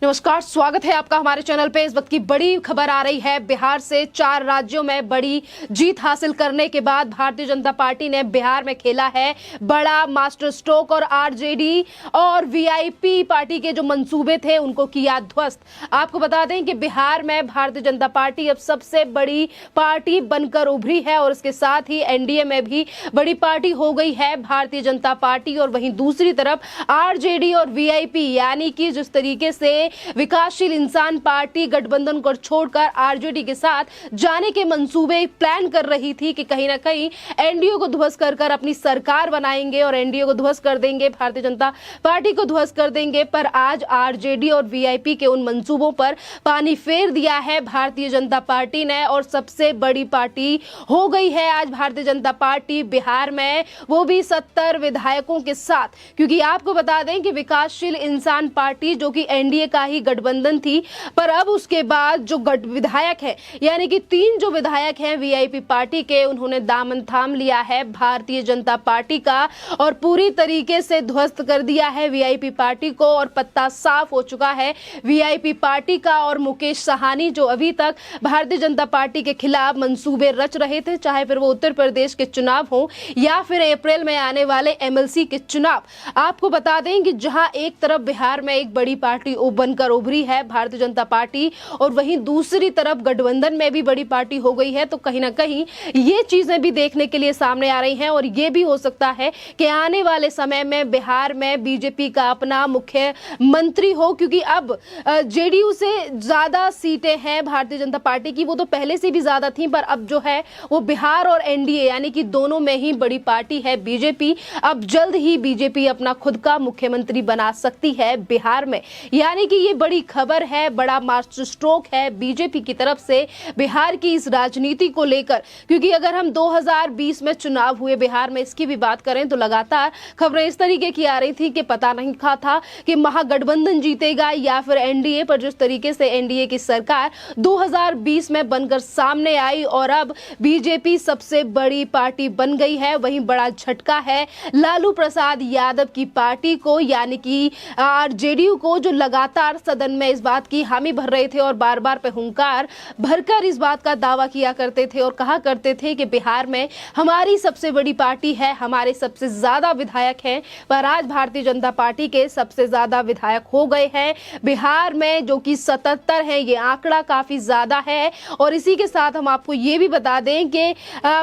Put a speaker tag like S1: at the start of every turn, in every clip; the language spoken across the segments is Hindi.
S1: नमस्कार, स्वागत है आपका हमारे चैनल पे। इस वक्त की बड़ी खबर आ रही है बिहार से। 4 राज्यों में बड़ी जीत हासिल करने के बाद भारतीय जनता पार्टी ने बिहार में खेला है बड़ा मास्टर स्ट्रोक और आरजेडी और वीआईपी पार्टी के जो मंसूबे थे उनको किया ध्वस्त। आपको बता दें कि बिहार में भारतीय जनता पार्टी अब सबसे बड़ी पार्टी बनकर उभरी है और इसके साथ ही एनडीए में भी बड़ी पार्टी हो गई है भारतीय जनता पार्टी। और वहीं दूसरी तरफ आरजेडी और वीआईपी यानी कि जिस तरीके से विकासशील इंसान पार्टी गठबंधन को छोड़कर आरजेडी के साथ जाने के मंसूबे प्लान कर रही थी कि कहीं ना कहीं एनडीए को ध्वस्त कर अपनी सरकार बनाएंगे और एनडीए को ध्वस्त कर देंगे, भारतीय जनता पार्टी को ध्वस्त कर देंगे। पर आज आरजेडी और वीआईपी के उन मंसूबों पर पानी फेर दिया है भारतीय जनता पार्टी ने और सबसे बड़ी पार्टी हो गई है आज भारतीय जनता पार्टी बिहार में, वो भी 70 विधायकों के साथ। क्योंकि आपको बता दें कि विकासशील इंसान पार्टी जो कि एनडीए का ही गठबंधन थी, पर अब उसके बाद जो विधायक है यानी कि 3 जो विधायक हैं वीआईपी पार्टी के, उन्होंने दामन थाम लिया है भारतीय जनता पार्टी का और पूरी तरीके से ध्वस्त कर दिया है वीआईपी पार्टी को। और पत्ता साफ हो चुका है वीआईपी पार्टी का। और मुकेश साहनी जो अभी तक भारतीय जनता पार्टी के खिलाफ मंसूबे रच रहे थे, चाहे फिर वो उत्तर प्रदेश के चुनाव हो या फिर अप्रैल में आने वाले एमएलसी के चुनाव, आपको बता दें कि जहां एक तरफ बिहार में एक बड़ी पार्टी बनकर उभरी है भारतीय जनता पार्टी और वहीं दूसरी तरफ गठबंधन में भी बड़ी पार्टी हो गई है, तो कहीं ना कहीं ये चीजें भी देखने के लिए सामने आ रही हैं। और ये भी हो सकता है कि आने वाले समय में बिहार में बीजेपी का अपना मुख्यमंत्री हो, क्योंकि अब जेडीयू से ज्यादा सीटें हैं भारतीय जनता पार्टी की, वो तो पहले से भी ज्यादा थी, पर अब जो है वो बिहार और एनडीए यानी कि दोनों में ही बड़ी पार्टी है बीजेपी। अब जल्द ही बीजेपी अपना खुद का मुख्यमंत्री बना सकती है बिहार में, यानी कि ये बड़ी खबर है, बड़ा मास्टर स्ट्रोक है बीजेपी की तरफ से बिहार की इस राजनीति को लेकर। क्योंकि अगर हम 2020 में चुनाव हुए बिहार में, इसकी भी बात करें तो लगातार खबरें इस तरीके की आ रही थी कि पता नहीं था कि महागठबंधन जीतेगा या फिर एनडीए, पर जिस तरीके से एनडीए की सरकार 2020 में बनकर सामने आई और अब बीजेपी सबसे बड़ी पार्टी बन गई है, वहीं बड़ा झटका है लालू प्रसाद यादव की पार्टी को यानी कि आरजेडीयू को, जो लगातार सदन में इस बात की हामी भर रहे थे और बार बार पे हुंकार भरकर इस बात का दावा किया करते थे और कहा करते थे कि बिहार में हमारी सबसे बड़ी पार्टी है, हमारे सबसे ज्यादा विधायक हैं। पर आज भारतीय जनता पार्टी के सबसे ज्यादा विधायक हो गए हैं बिहार में, जो कि 77 हैं। ये आंकड़ा काफी ज्यादा है। और इसी के साथ हम आपको ये भी बता दें कि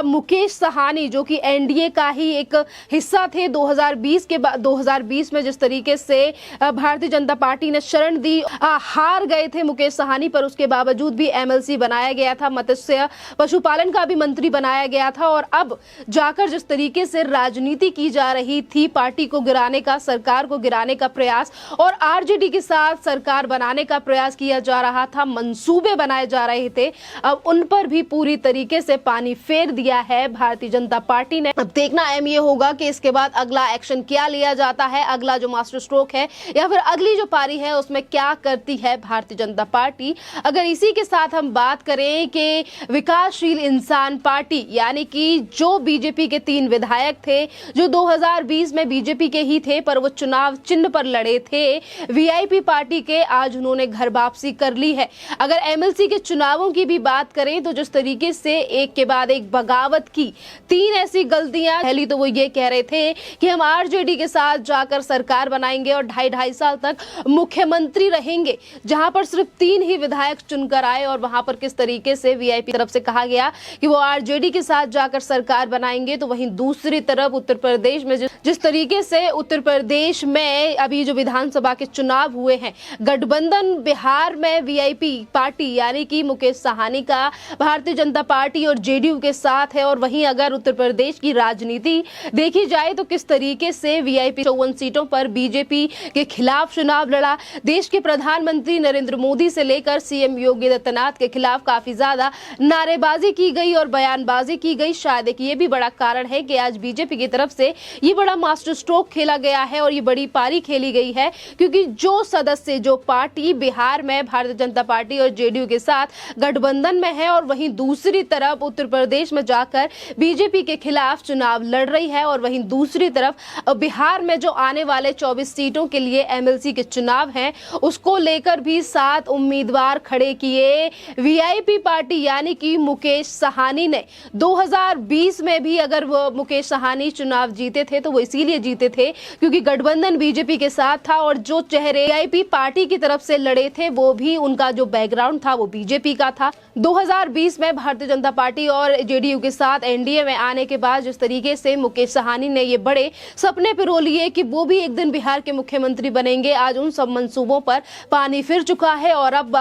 S1: मुकेश साहनी जो कि एनडीए का ही एक हिस्सा थे 2020 के बाद, 2020 में जिस तरीके से भारतीय जनता पार्टी ने शरण दी, हार गए थे मुकेश साहनी, पर उसके बावजूद भी एमएलसी बनाया गया था, मत्स्य पशुपालन का भी मंत्री बनाया गया था। और अब जाकर जिस तरीके से राजनीति की जा रही थी, पार्टी को गिराने का, सरकार को गिराने का प्रयास और आरजेडी के साथ सरकार बनाने का प्रयास किया जा रहा था, मंसूबे बनाए जा रहे थे, अब उन पर भी पूरी तरीके से पानी फेर दिया है भारतीय जनता पार्टी ने। अब देखना अहम ये होगा कि इसके बाद अगला एक्शन क्या लिया जाता है, अगला जो मास्टर स्ट्रोक है या फिर अगली जो पारी है उसमें क्या करती है भारतीय जनता पार्टी। अगर इसी के साथ हम बात करें कि विकासशील इंसान पार्टी यानी कि जो बीजेपी के 3 विधायक थे जो 2020 में बीजेपी के ही थे, पर वो चुनाव चिन्ह पर लड़े थे वीआईपी पार्टी के, आज उन्होंने घर वापसी कर ली है। अगर एमएलसी के चुनावों की भी बात करें तो जिस तरीके से एक के बाद एक बगावत की 3 ऐसी गलतियां, पहली तो वो ये कह रहे थे कि हम आरजेडी के साथ जाकर सरकार बनाएंगे और 2.5 साल तक मुख्यमंत्री रहेंगे, जहां पर सिर्फ 3 ही विधायक चुनकर आए। और वहां पर किस तरीके से वीआईपी तरफ से कहा गया कि वो आरजेडी के साथ जाकर सरकार बनाएंगे, तो वहीं दूसरी तरफ उत्तर प्रदेश में जिस तरीके से उत्तर प्रदेश में अभी जो विधानसभा के चुनाव हुए हैं, गठबंधन बिहार में वीआईपी पार्टी यानी कि मुकेश साहनी का भारतीय जनता पार्टी और जेडीयू के साथ है। और वहीं अगर उत्तर प्रदेश की राजनीति देखी जाए तो किस तरीके से वीआईपी 54 सीटों पर बीजेपी के खिलाफ चुनाव लड़ा, देश के प्रधानमंत्री नरेंद्र मोदी से लेकर सीएम योगी आदित्यनाथ के खिलाफ काफी ज्यादा नारेबाजी की गई और बयानबाजी की गई। शायद एक ये भी बड़ा कारण है कि आज बीजेपी की तरफ से ये बड़ा मास्टर स्ट्रोक खेला गया है और ये बड़ी पारी खेली गई है, क्योंकि जो सदस्य, जो पार्टी बिहार में भारतीय जनता पार्टी और जेडीयू के साथ गठबंधन में है और वहीं दूसरी तरफ उत्तर प्रदेश में जाकर बीजेपी के खिलाफ चुनाव लड़ रही है, और वहीं दूसरी तरफ बिहार में जो आने वाले 24 सीटों के लिए एमएलसी के चुनाव हैं उसको लेकर भी 7 उम्मीदवार खड़े किए। वीआईपी पार्टी यानी कि मुकेश साहनी ने 2020 में भी अगर वो मुकेश साहनी चुनाव जीते थे तो वो इसीलिए जीते थे क्योंकि गठबंधन बीजेपी के साथ था और जो चेहरे वीआईपी पार्टी की तरफ से लड़े थे वो भी उनका जो बैकग्राउंड था वो बीजेपी का था। 2020 में भारतीय जनता पार्टी और जेडीयू के साथ एनडीए में आने के बाद जिस तरीके से मुकेश साहनी ने ये बड़े सपने पिरो लिए कि वो भी एक दिन बिहार के मुख्यमंत्री बनेंगे, आज उन सब मंसूबों पर पानी फिर चुका है और अब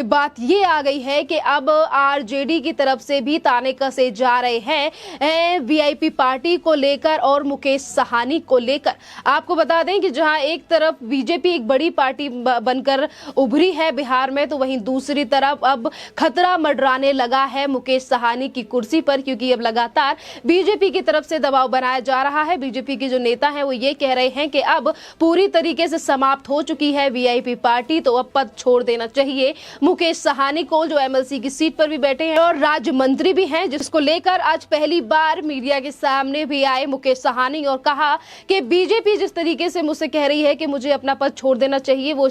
S1: बात ये आ गई है कि अब आरजेडी की तरफ से भी ताने कसे जा रहे हैं वीआईपी पार्टी को लेकर और मुकेश साहनी को लेकर। आपको बता दें कि जहां एक तरफ बीजेपी एक बड़ी पार्टी बनकर उभरी है बिहार में, तो वहीं दूसरी तरफ अब खतरा मंडराने लगा है मुकेश साहनी की कुर्सी पर, क्योंकि अब लगातार बीजेपी की तरफ से दबाव बनाया जा रहा है। बीजेपी के जो नेता हैं वो ये कह रहे हैं कि अब पूरी तरीके से समाप्त हो चुकी है वीआईपी पार्टी, तो अब पद छोड़ देना चाहिए मुकेश साहनी को, जो एमएलसी की सीट पर भी बैठे हैं और राज्य मंत्री भी हैं, जिसको लेकर आज पहली बार मीडिया के सामने भी आए मुकेश साहनी और कहा कि बीजेपी जिस तरीके से मुझसे कह रही है कि मुझे अपना पद छोड़ देना चाहिए, वो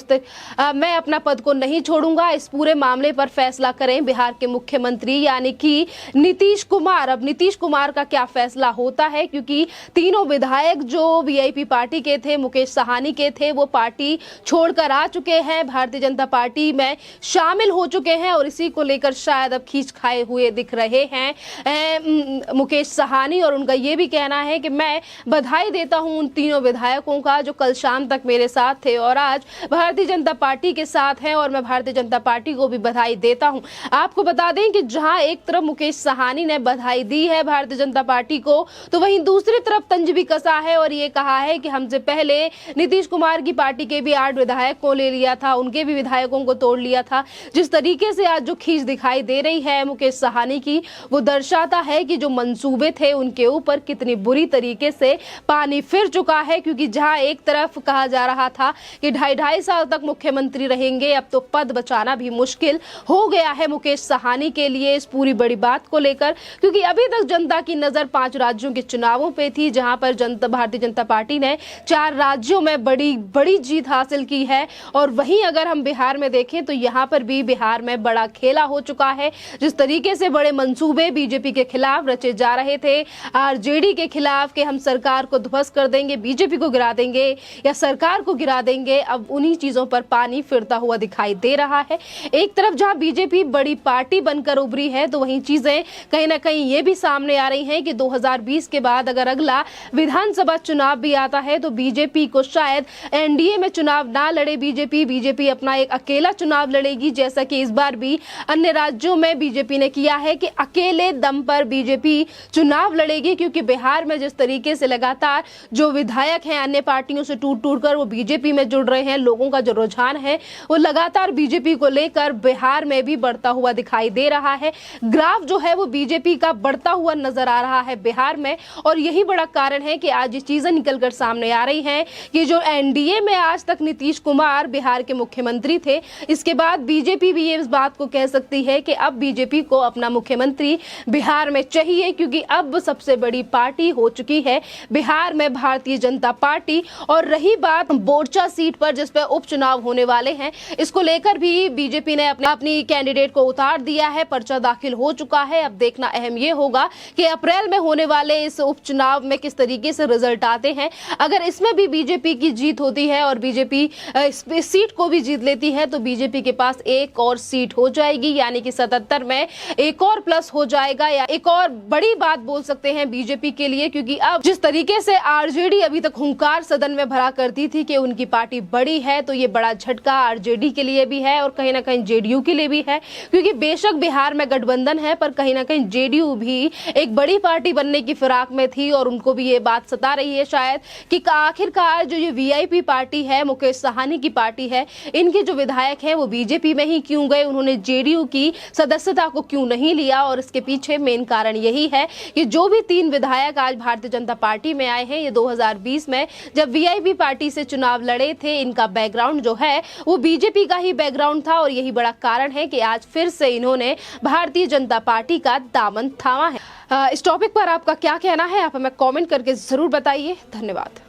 S1: मैं अपना पद को नहीं छोड़ूंगा। इस पूरे मामले पर फैसला करें बिहार के मुख्यमंत्री यानी कि नीतीश कुमार। अब नीतीश कुमार का क्या फैसला होता है, क्योंकि तीनों विधायक जो वीआईपी पार्टी के थे, मुकेश साहनी के थे, वो पार्टी छोड़कर आ चुके हैं, भारतीय जनता पार्टी में शामिल हो चुके हैं और इसी को लेकर शायद अब खींच खाए हुए दिख रहे हैं मुकेश साहनी। और उनका ये भी कहना है कि मैं बधाई देता हूं उन तीनों विधायकों का जो कल शाम तक मेरे साथ थे और आज भारतीय जनता पार्टी के साथ हैं, और मैं भारतीय जनता पार्टी को भी बधाई देता हूं। आपको बता दें कि जहां एक तरफ मुकेश साहनी ने बधाई दी है भारतीय जनता पार्टी को, तो वहीं दूसरी तरफ तंज भी कसा है और ये कहा है कि हमसे पहले नीतीश कुमार की पार्टी के भी 8 विधायक को ले लिया था, उनके भी विधायकों को तोड़ लिया था। जिस तरीके से आज जो खींच दिखाई दे रही है मुकेश साहनी की, वो दर्शाता है कि जो मंसूबे थे उनके ऊपर कितनी बुरी तरीके से पानी फिर चुका है, क्योंकि जहां एक तरफ कहा जा रहा था कि 2.5 साल तक मुख्यमंत्री रहेंगे, अब तो पद बचाना भी मुश्किल हो गया है मुकेश साहनी के लिए इस पूरी बड़ी बात को लेकर, क्योंकि अभी तक जनता की नजर 5 राज्यों के चुनावों पे थी, जहां पर भारतीय जनता पार्टी ने 4 राज्यों में बड़ी जीत हासिल की है। और वहीं अगर हम बिहार में देखें तो यहां पर भी बिहार में बड़ा खेला हो चुका है। जिस तरीके से बड़े मंसूबे बीजेपी के खिलाफ रचे जा रहे थे, आरजेडी के खिलाफ कि हम सरकार को ध्वस्त कर देंगे, बीजेपी को गिरा देंगे या सरकार को गिरा देंगे, अब उन्हीं चीजों पर पानी फिरता हुआ दिखाई दे रहा है। एक तरफ जहां बीजेपी बड़ी पार्टी बनकर उभरी है, तो वहीं चीजें कहीं ना कहीं ये भी सामने आ रही हैं कि 2020 के बाद अगर अगला विधानसभा चुनाव भी आता है तो बीजेपी को शायद एनडीए में चुनाव ना लड़े बीजेपी अपना एक अकेला चुनाव लड़ेगी, जैसा कि इस बार भी अन्य राज्यों में बीजेपी ने किया है कि अकेले दम पर बीजेपी चुनाव लड़ेगी। क्योंकि बिहार में जिस तरीके से लगातार जो विधायक हैं अन्य पार्टियों से टूट कर वो बीजेपी में जुड़ रहे हैं, लोगों का जो रुझान है वो लगातार बीजेपी को लेकर बिहार में भी बढ़ता हुआ दिखाई दे रहा है। ग्राफ जो है वो बीजेपी का बढ़ता हुआ नजर आ रहा है बिहार में, और यही बड़ा कारण है कि आज ये चीजें निकलकर सामने आ रही हैं कि जो एनडीए में आज तक नीतीश कुमार बिहार के मुख्यमंत्री थे, इसके बाद बीजेपी भी इस बात को कह सकती है कि अब बीजेपी को अपना मुख्यमंत्री बिहार में चाहिए, क्योंकि अब सबसे बड़ी पार्टी हो चुकी है बिहार में भारतीय जनता पार्टी। और रही बात बोरचा सीट पर जिस पर उपचुनाव होने वाले हैं, इसको लेकर भी बीजेपी ने अपनी कैंडिडेट को उतार दिया है, पर्चा दाखिल हो चुका है। अब देखना अहम ये होगा कि अप्रैल में होने वाले इस उपचुनाव में किस तरीके से रिजल्ट आते हैं। अगर इसमें भी बीजेपी की जीत होती है और बीजेपी इस सीट को भी जीत लेती है तो बीजेपी के पास एक और सीट हो जाएगी, यानी कि 77 में एक और प्लस हो जाएगा, या एक और बड़ी बात बोल सकते हैं बीजेपी के लिए। क्योंकि अब जिस तरीके से आरजेडी अभी तक हुंकार सदन में भरा करती थी कि उनकी पार्टी बड़ी है, तो ये बड़ा झटका आरजेडी के लिए भी है और कहीं ना कहीं जेडीयू के लिए भी है। क्योंकि बेशक बिहार में गठबंधन है, पर कहीं ना कहीं जेडीयू भी एक बड़ी पार्टी बनने की फिराक में थी और उनको भी ये बात सता रही है शायद कि आखिरकार जो ये वीआईपी पार्टी है, मुकेश साहनी की पार्टी है, इनके जो विधायक हैं वो बीजेपी में ही क्यों गए, उन्होंने जेडीयू की सदस्यता को क्यों नहीं लिया। और इसके पीछे मेन कारण यही है कि जो भी 3 विधायक आज भारतीय जनता पार्टी में आए हैं, ये 2020 में जब वीआईपी पार्टी से चुनाव लड़े थे, इनका बैकग्राउंड जो है वो बीजेपी का ही बैकग्राउंड था। और यही बड़ा कारण है कि आज फिर से इन्होंने भारतीय जनता पार्टी का दामन थामा है। इस टॉपिक पर आपका क्या कहना है, आप हमें कमेंट करके जरूर बताइए। धन्यवाद।